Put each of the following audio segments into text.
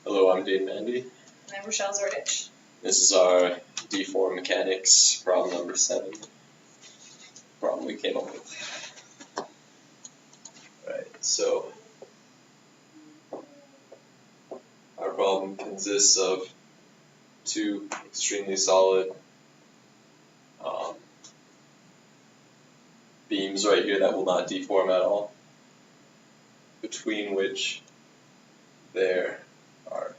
Hello, I'm Dane Mandy. And I'm Rochelle Zordich. This is our Deformation Mechanics problem number 7. Problem we came up with. Right, so our problem consists of two extremely solid beams right here that will not deform at all, between which there are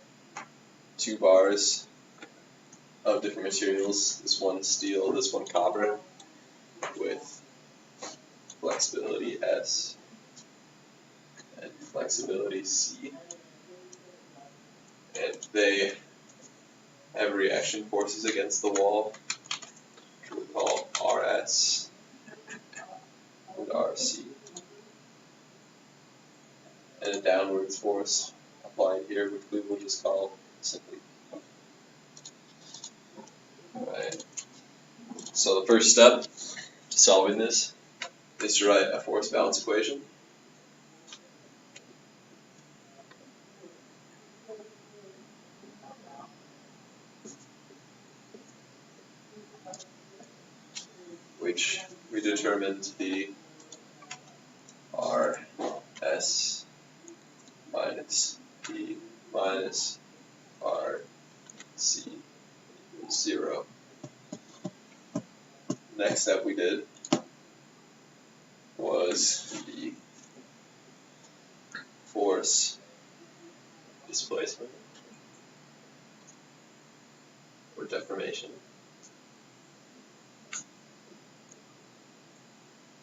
two bars of different materials, this one steel, this one copper, with flexibility S and flexibility C. And they have reaction forces against the wall, which we'll call RS and RC, and a downwards force applied here, which we will just call simply Q. Right. So the first step to solving this is to write a force balance equation. Which we determined to be RS minus P minus RC equals 0. Next step we did was the force displacement or deformation.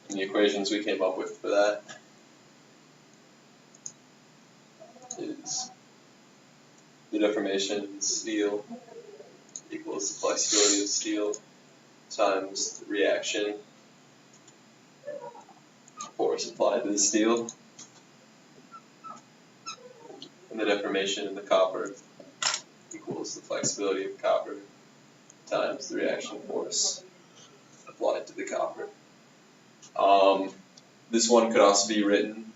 And the equations we came up with for that is the deformation in steel equals the flexibility of steel times the reaction force applied to the steel, and the deformation in the copper equals the flexibility of copper times the reaction force applied to the copper. This one could also be written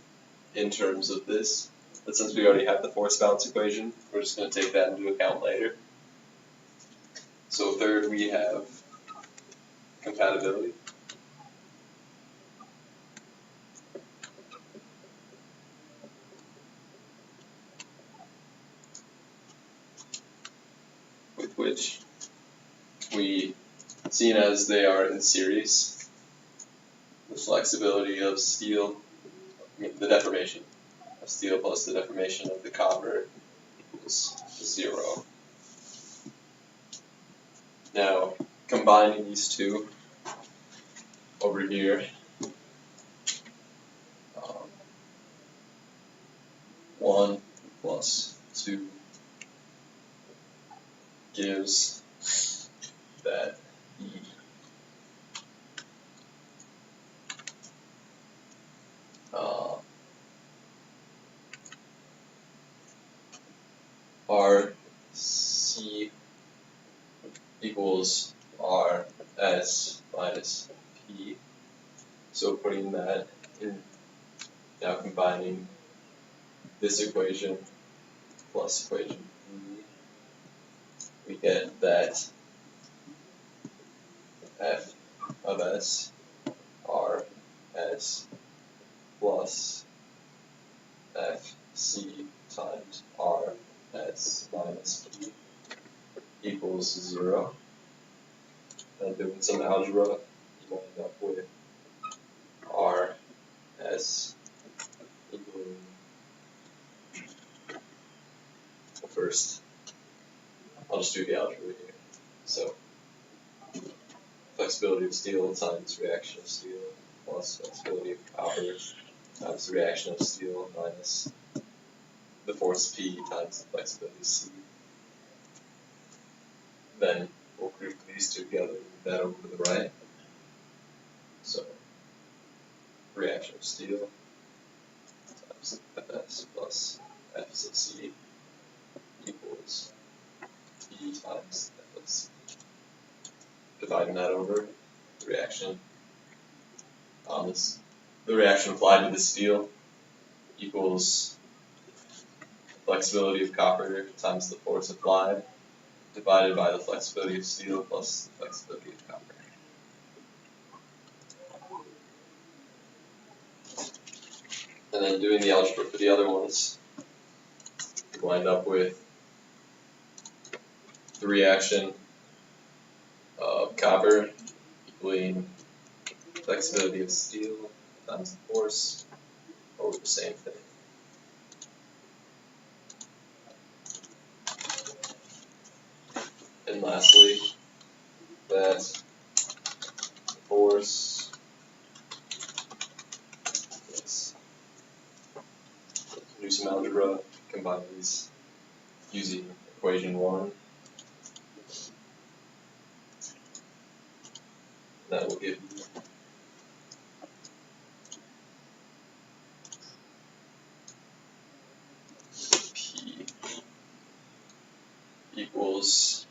in terms of this, but since we already have the force balance equation, we're just going to take that into account later. So third, we have compatibility. With which we, seen as they are in series, the flexibility of steel, the deformation of steel plus the deformation of the copper equals 0. Now, combining these two over here, 1 plus 2 gives that E RC equals RS minus P. So putting that in, now combining this equation plus equation E, we get that F of S RS plus FC times RS minus P equals 0. And doing some algebra, you end up with RS equaling, well, first, I'll just do the algebra here. So, flexibility of steel times reaction of steel plus flexibility of copper times the reaction of steel minus the force P times the flexibility C. Then we'll group these two together and move that over to the right. So, reaction of steel times Fs plus Fc equals P times Fc. Dividing that over, the reaction the reaction applied to the steel equals flexibility of copper times the force applied divided by the flexibility of steel plus the flexibility of copper. And then doing the algebra for the other ones, you wind up with the reaction of copper equaling flexibility of steel times the force over the same thing. And lastly, that force, let's do some algebra, combine these using equation 1. That will give you P equals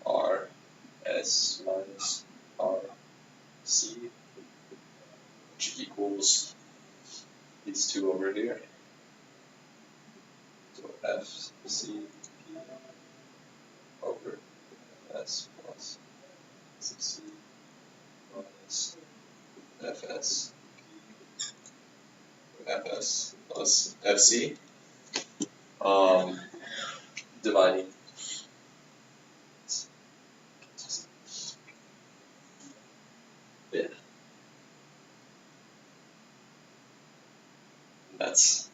R S minus R C, which equals these two over here. So F C P over S plus C minus FS Fs plus Fc, dividing. Yeah. That's,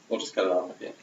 we'll just cut it off again.